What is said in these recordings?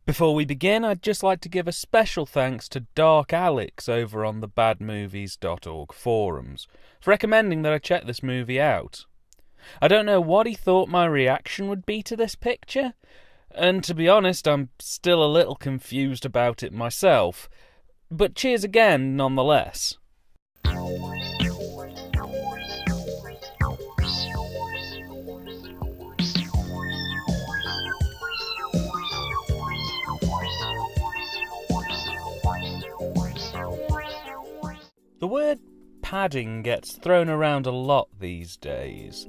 Before we begin, I'd just like to give a special thanks to Dark Alex over on the badmovies.org forums for recommending that I check this movie out. I don't know what he thought my reaction would be to this picture, and to be honest, I'm still a little confused about it myself, but cheers again nonetheless. The word padding gets thrown around a lot these days.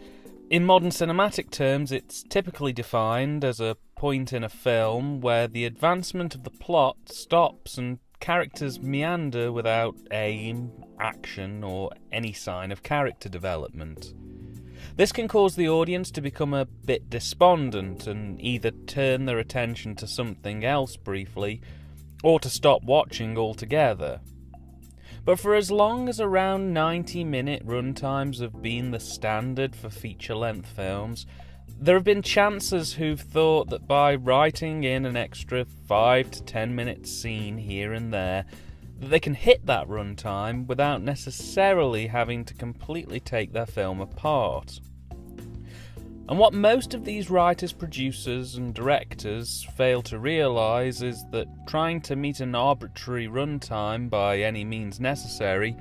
In modern cinematic terms, it's typically defined as a point in a film where the advancement of the plot stops and characters meander without aim, action, or any sign of character development. This can cause the audience to become a bit despondent and either turn their attention to something else briefly, or to stop watching altogether. But for as long as around 90-minute runtimes have been the standard for feature-length films, there have been chancers who've thought that by writing in an extra 5 to 10 minute scene here and there, that they can hit that runtime without necessarily having to completely take their film apart. And what most of these writers, producers and directors fail to realise is that trying to meet an arbitrary runtime by any means necessary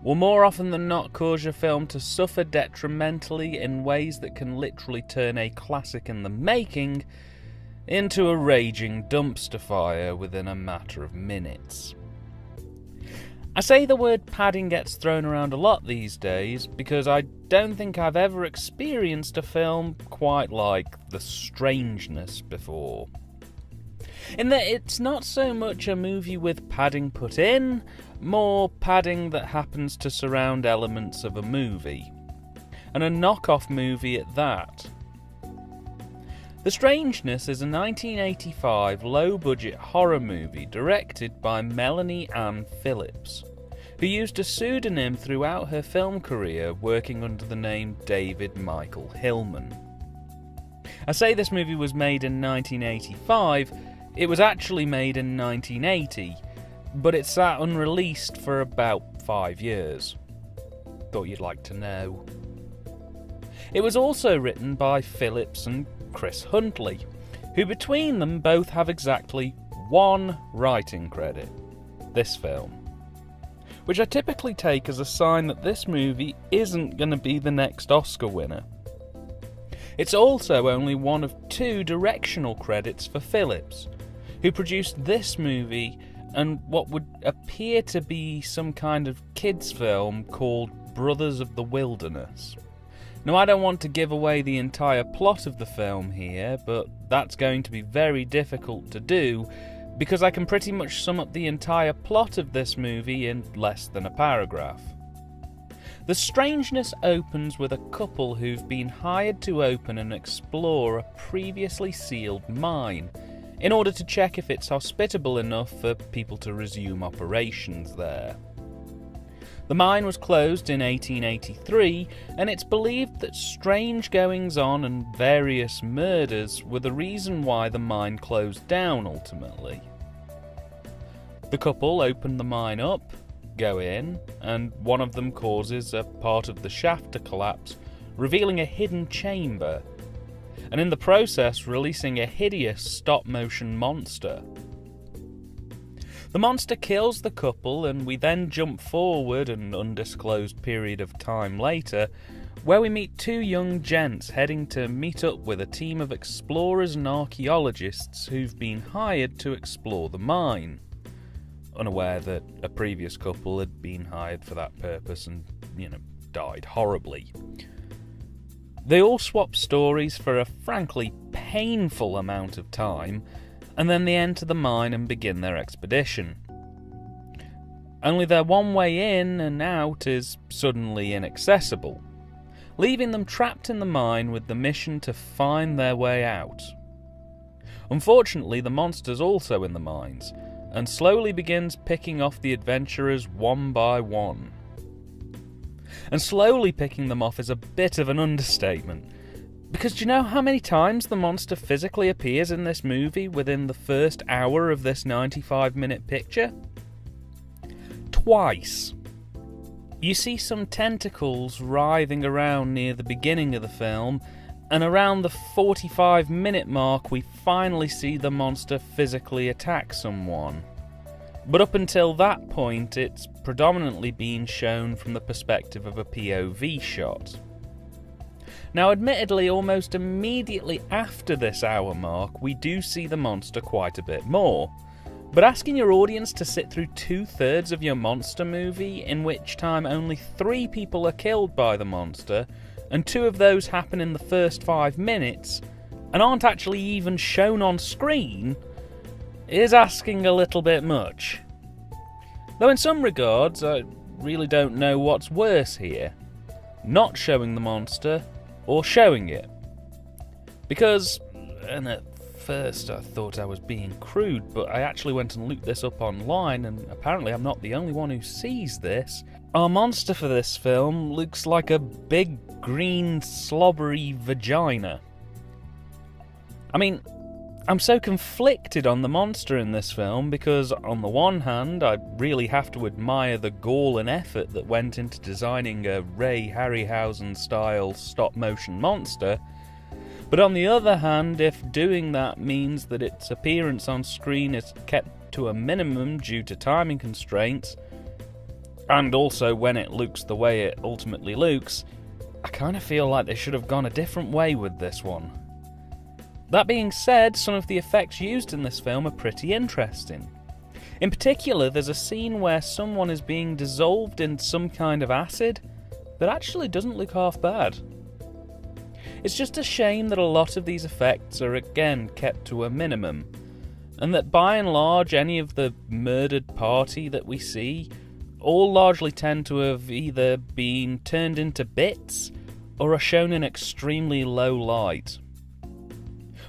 will more often than not cause your film to suffer detrimentally in ways that can literally turn a classic in the making into a raging dumpster fire within a matter of minutes. I say the word padding gets thrown around a lot these days because I don't think I've ever experienced a film quite like The Strangeness before. In that it's not so much a movie with padding put in, more padding that happens to surround elements of a movie. And a knockoff movie at that. The Strangeness is a 1985 low-budget horror movie directed by Melanie Ann Phillips, who used a pseudonym throughout her film career working under the name David Michael Hillman. I say this movie was made in 1985, it was actually made in 1980, but it sat unreleased for about 5 years. Thought you'd like to know. It was also written by Phillips and Chris Huntley, who between them both have exactly one writing credit, this film, which I typically take as a sign that this movie isn't going to be the next Oscar winner. It's also only one of 2 directional credits for Phillips, who produced this movie and what would appear to be some kind of kids' film called Brothers of the Wilderness. Now, I don't want to give away the entire plot of the film here, but that's going to be very difficult to do because I can pretty much sum up the entire plot of this movie in less than a paragraph. The Strangeness opens with a couple who've been hired to open and explore a previously sealed mine in order to check if it's hospitable enough for people to resume operations there. The mine was closed in 1883, and it's believed that strange goings-on and various murders were the reason why the mine closed down ultimately. The couple open the mine up, go in, and one of them causes a part of the shaft to collapse, revealing a hidden chamber, and in the process releasing a hideous stop-motion monster. The monster kills the couple, and we then jump forward an undisclosed period of time later, where we meet 2 young gents heading to meet up with a team of explorers and archaeologists who've been hired to explore the mine, unaware that a previous couple had been hired for that purpose and, died horribly. They all swap stories for a frankly painful amount of time, and then they enter the mine and begin their expedition. Only their one way in and out is suddenly inaccessible, leaving them trapped in the mine with the mission to find their way out. Unfortunately, the monster's also in the mines, and slowly begins picking off the adventurers one by one. And slowly picking them off is a bit of an understatement, Because do you know how many times the monster physically appears in this movie within the first hour of this 95-minute picture? Twice. You see some tentacles writhing around near the beginning of the film, and around the 45-minute mark we finally see the monster physically attack someone. But up until that point, it's predominantly been shown from the perspective of a POV shot. Now, admittedly, almost immediately after this hour mark, we do see the monster quite a bit more. But asking your audience to sit through 2/3 of your monster movie, in which time only 3 people are killed by the monster, and 2 of those happen in the first 5 minutes, and aren't actually even shown on screen, is asking a little bit much. Though in some regards, I really don't know what's worse here. Not showing the monster, or showing it. Because, and at first I thought I was being crude, but I actually went and looked this up online, and apparently I'm not the only one who sees this. Our monster for this film looks like a big green slobbery vagina. I mean, I'm so conflicted on the monster in this film because, on the one hand, I really have to admire the gall and effort that went into designing a Ray Harryhausen-style stop-motion monster, but on the other hand, if doing that means that its appearance on screen is kept to a minimum due to timing constraints, and also when it looks the way it ultimately looks, I kind of feel like they should have gone a different way with this one. That being said, some of the effects used in this film are pretty interesting. In particular, there's a scene where someone is being dissolved in some kind of acid that actually doesn't look half bad. It's just a shame that a lot of these effects are again kept to a minimum, and that by and large any of the murdered party that we see all largely tend to have either been turned into bits or are shown in extremely low light.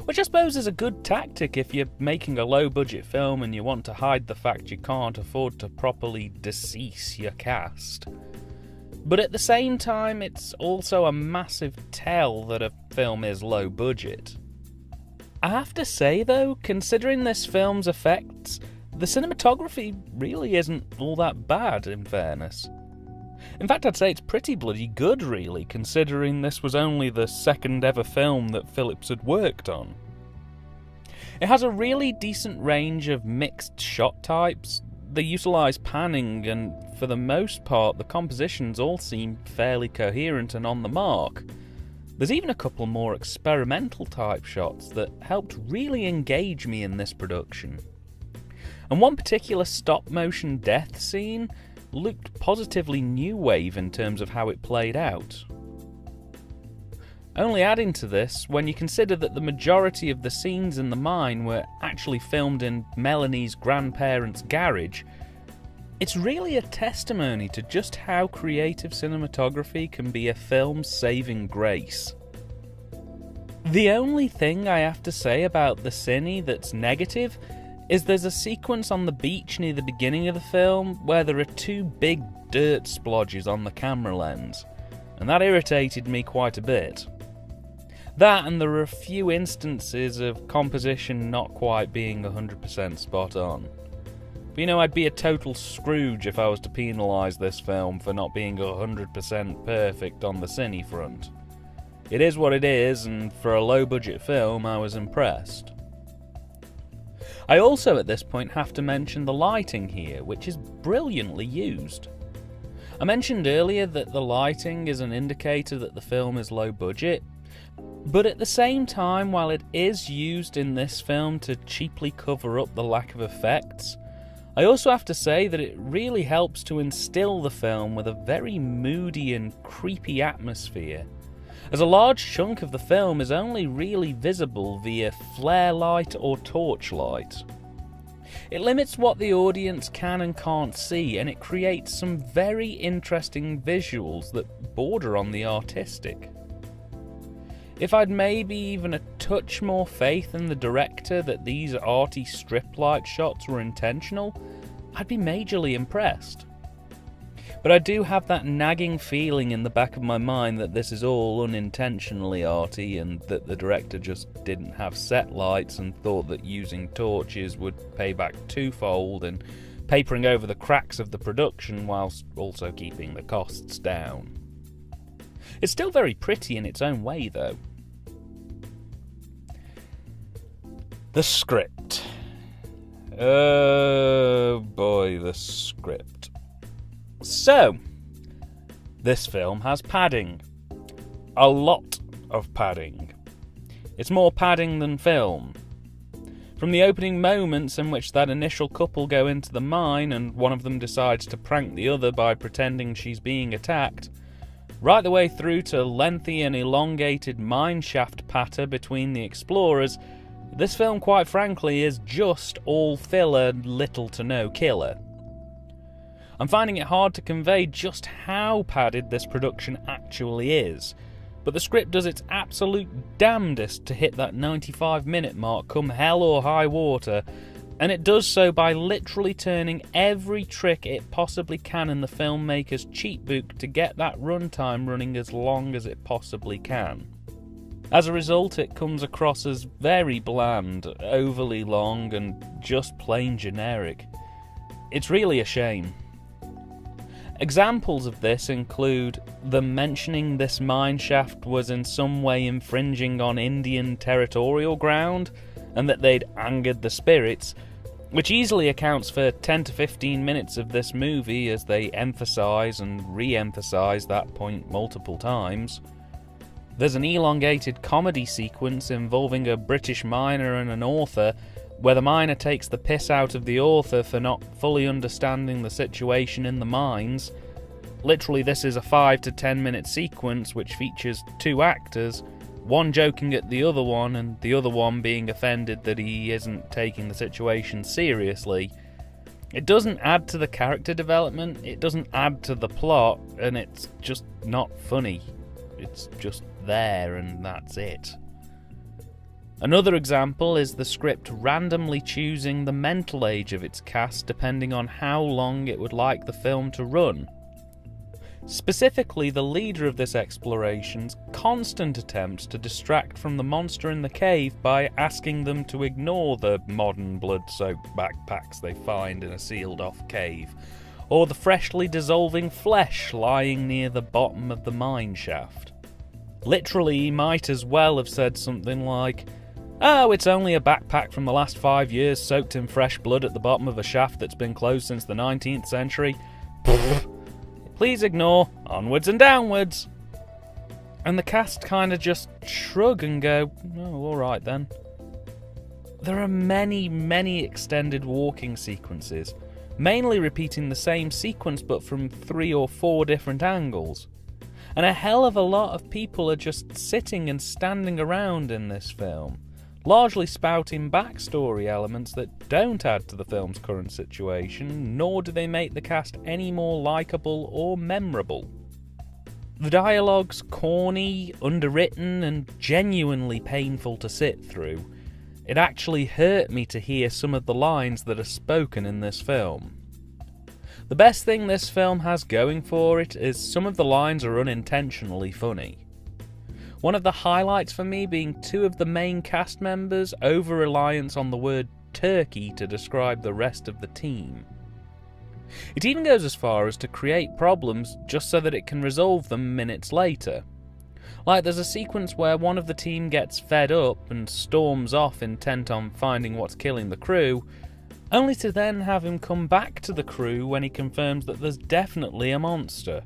Which I suppose is a good tactic if you're making a low-budget film and you want to hide the fact you can't afford to properly decease your cast. But at the same time, it's also a massive tell that a film is low-budget. I have to say, though, considering this film's effects, the cinematography really isn't all that bad, in fairness. In fact, I'd say it's pretty bloody good, really, considering this was only the second ever film that Phillips had worked on. It has a really decent range of mixed shot types. They utilise panning, and for the most part, the compositions all seem fairly coherent and on the mark. There's even a couple more experimental type shots that helped really engage me in this production. And one particular stop-motion death scene looked positively new wave in terms of how it played out. Only adding to this, when you consider that the majority of the scenes in the mine were actually filmed in Melanie's grandparents' garage, it's really a testimony to just how creative cinematography can be a film's saving grace. The only thing I have to say about the cine that's negative is there's a sequence on the beach near the beginning of the film where there are 2 big dirt splodges on the camera lens, and that irritated me quite a bit. That, and there are a few instances of composition not quite being 100% spot on. But you know, I'd be a total Scrooge if I was to penalise this film for not being 100% perfect on the cine front. It is what it is, and for a low-budget film, I was impressed. I also at this point have to mention the lighting here, which is brilliantly used. I mentioned earlier that the lighting is an indicator that the film is low budget, but at the same time, while it is used in this film to cheaply cover up the lack of effects, I also have to say that it really helps to instill the film with a very moody and creepy atmosphere, as a large chunk of the film is only really visible via flare light or torchlight. It limits what the audience can and can't see, and it creates some very interesting visuals that border on the artistic. If I'd maybe even a touch more faith in the director that these arty strip light shots were intentional, I'd be majorly impressed. But I do have that nagging feeling in the back of my mind that this is all unintentionally arty and that the director just didn't have set lights and thought that using torches would pay back twofold and papering over the cracks of the production whilst also keeping the costs down. It's still very pretty in its own way, though. The script. Oh boy, the script. So, this film has padding. A lot of padding. It's more padding than film. From the opening moments in which that initial couple go into the mine and one of them decides to prank the other by pretending she's being attacked, right the way through to lengthy and elongated mineshaft patter between the explorers, this film, quite frankly, is just all filler, little to no killer. I'm finding it hard to convey just how padded this production actually is, but the script does its absolute damnedest to hit that 95-minute mark come hell or high water, and it does so by literally turning every trick it possibly can in the filmmaker's cheat book to get that runtime running as long as it possibly can. As a result, it comes across as very bland, overly long, and just plain generic. It's really a shame. Examples of this include them mentioning this mineshaft was in some way infringing on Indian territorial ground, and that they'd angered the spirits, which easily accounts for 10 to 15 minutes of this movie as they emphasise and re-emphasise that point multiple times. There's an elongated comedy sequence involving a British miner and an author, where the miner takes the piss out of the author for not fully understanding the situation in the mines. Literally, this is a 5 to 10 minute sequence which features two actors, one joking at the other one and the other one being offended that he isn't taking the situation seriously. It doesn't add to the character development, it doesn't add to the plot, and it's just not funny. It's just there and that's it. Another example is the script randomly choosing the mental age of its cast depending on how long it would like the film to run. Specifically, the leader of this exploration's constant attempts to distract from the monster in the cave by asking them to ignore the modern blood-soaked backpacks they find in a sealed-off cave, or the freshly dissolving flesh lying near the bottom of the mine shaft. Literally, he might as well have said something like, "Oh, it's only a backpack from the last 5 years soaked in fresh blood at the bottom of a shaft that's been closed since the 19th century. Please ignore, onwards and downwards." And the cast kind of just shrug and go, "Oh, alright then." There are many, many extended walking sequences, mainly repeating the same sequence but from 3 or 4 different angles. And a hell of a lot of people are just sitting and standing around in this film, largely spouting backstory elements that don't add to the film's current situation, nor do they make the cast any more likeable or memorable. The dialogue's corny, underwritten, and genuinely painful to sit through. It actually hurt me to hear some of the lines that are spoken in this film. The best thing this film has going for it is some of the lines are unintentionally funny. One of the highlights for me being 2 of the main cast members' over-reliance on the word turkey to describe the rest of the team. It even goes as far as to create problems just so that it can resolve them minutes later. Like there's a sequence where one of the team gets fed up and storms off intent on finding what's killing the crew, only to then have him come back to the crew when he confirms that there's definitely a monster.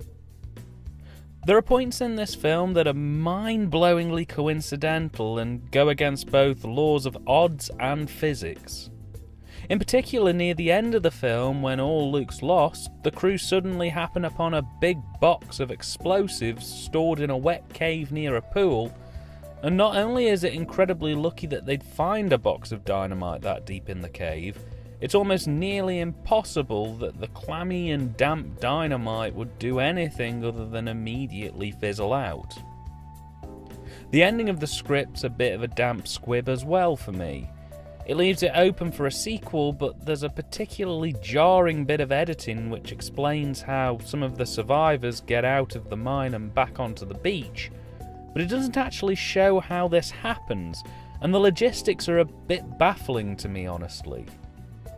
There are points in this film that are mind-blowingly coincidental and go against both laws of odds and physics. In particular, near the end of the film, when all looks lost, the crew suddenly happen upon a big box of explosives stored in a wet cave near a pool, and not only is it incredibly lucky that they'd find a box of dynamite that deep in the cave, it's almost nearly impossible that the clammy and damp dynamite would do anything other than immediately fizzle out. The ending of the script's a bit of a damp squib as well for me. It leaves it open for a sequel, but there's a particularly jarring bit of editing which explains how some of the survivors get out of the mine and back onto the beach, but it doesn't actually show how this happens, and the logistics are a bit baffling to me, honestly.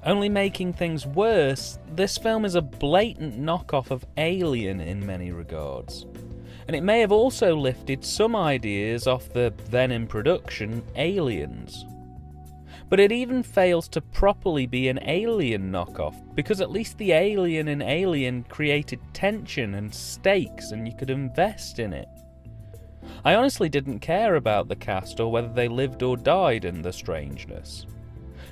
Only making things worse, this film is a blatant knockoff of Alien in many regards, and it may have also lifted some ideas off the then in production Aliens. But it even fails to properly be an Alien knockoff, because at least the alien in Alien created tension and stakes and you could invest in it. I honestly didn't care about the cast or whether they lived or died in the Strangeness.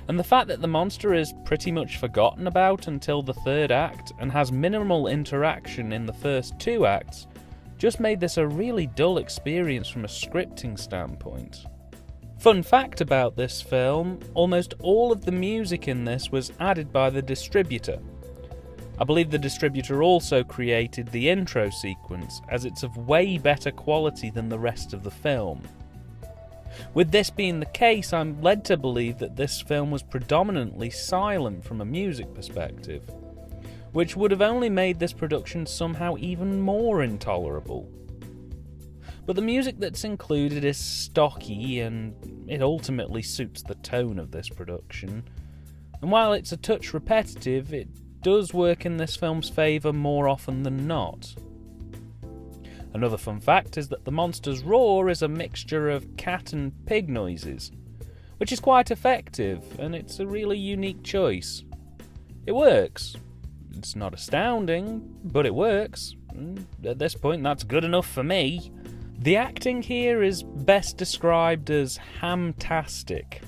And the fact that the monster is pretty much forgotten about until the third act and has minimal interaction in the first two acts just made this a really dull experience from a scripting standpoint. Fun fact about this film, almost all of the music in this was added by the distributor. I believe the distributor also created the intro sequence, as it's of way better quality than the rest of the film. With this being the case, I'm led to believe that this film was predominantly silent from a music perspective, which would have only made this production somehow even more intolerable. But the music that's included is stocky, and it ultimately suits the tone of this production. And while it's a touch repetitive, it does work in this film's favour more often than not. Another fun fact is that the monster's roar is a mixture of cat and pig noises, which is quite effective, and it's a really unique choice. It works. It's not astounding, but it works. At this point, that's good enough for me. The acting here is best described as ham-tastic,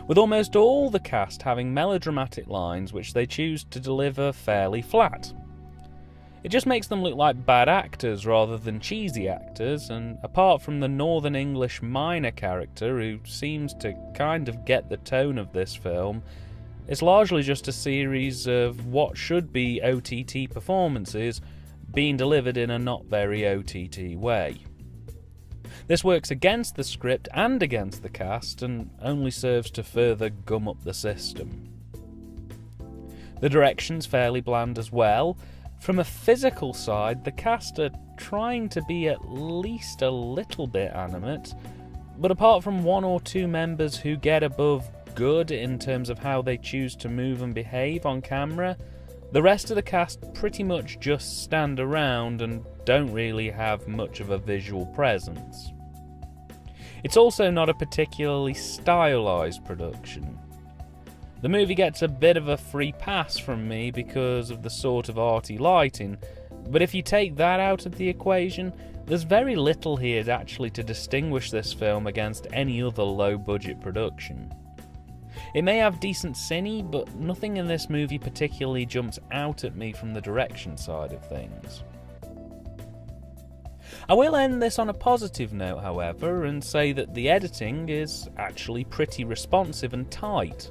with almost all the cast having melodramatic lines which they choose to deliver fairly flat. It just makes them look like bad actors rather than cheesy actors, and apart from the Northern English miner character who seems to kind of get the tone of this film, it's largely just a series of what should be OTT performances being delivered in a not very OTT way. This works against the script and against the cast, and only serves to further gum up the system. The direction's fairly bland as well. From a physical side, the cast are trying to be at least a little bit animate, but apart from one or two members who get above good in terms of how they choose to move and behave on camera, the rest of the cast pretty much just stand around and don't really have much of a visual presence. It's also not a particularly stylised production. The movie gets a bit of a free pass from me because of the sort of arty lighting, but if you take that out of the equation, there's very little here actually to distinguish this film against any other low-budget production. It may have decent cine, but nothing in this movie particularly jumps out at me from the direction side of things. I will end this on a positive note, however, and say that the editing is actually pretty responsive and tight.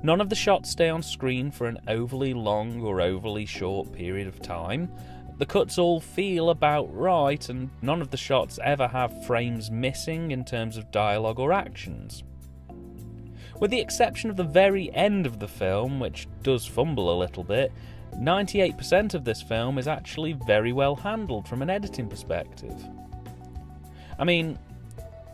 None of the shots stay on screen for an overly long or overly short period of time. The cuts all feel about right, and none of the shots ever have frames missing in terms of dialogue or actions. With the exception of the very end of the film, which does fumble a little bit, 98% of this film is actually very well handled from an editing perspective. I mean,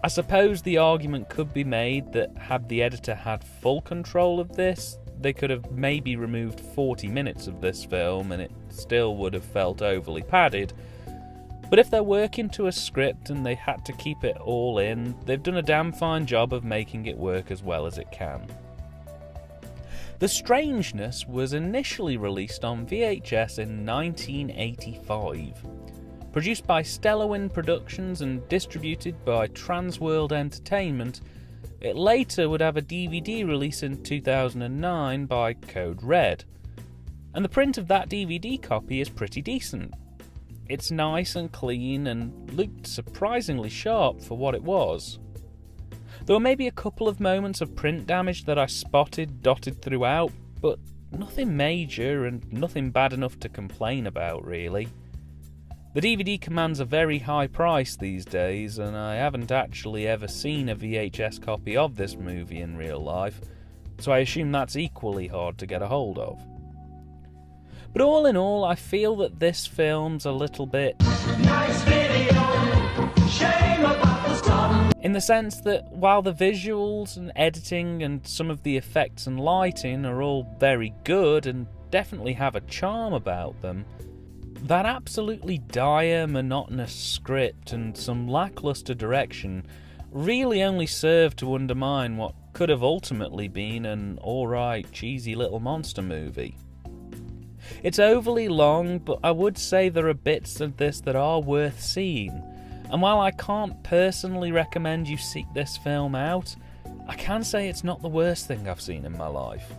I suppose the argument could be made that had the editor had full control of this, they could have maybe removed 40 minutes of this film and it still would have felt overly padded. But if they're working to a script and they had to keep it all in, they've done a damn fine job of making it work as well as it can. The Strangeness was initially released on VHS in 1985. Produced by Stellarwind Productions and distributed by Transworld Entertainment, it later would have a DVD release in 2009 by Code Red. And the print of that DVD copy is pretty decent. It's nice and clean and looked surprisingly sharp for what it was. There were maybe a couple of moments of print damage that I spotted dotted throughout, but nothing major and nothing bad enough to complain about, really. The DVD commands a very high price these days, and I haven't actually ever seen a VHS copy of this movie in real life, so I assume that's equally hard to get a hold of. But all in all, I feel that this film's a little bit nice video, shame about the song. In the sense that while the visuals and editing and some of the effects and lighting are all very good and definitely have a charm about them, that absolutely dire, monotonous script and some lackluster direction really only serve to undermine what could have ultimately been an alright, cheesy little monster movie. It's overly long, but I would say there are bits of this that are worth seeing, and while I can't personally recommend you seek this film out, I can say it's not the worst thing I've seen in my life.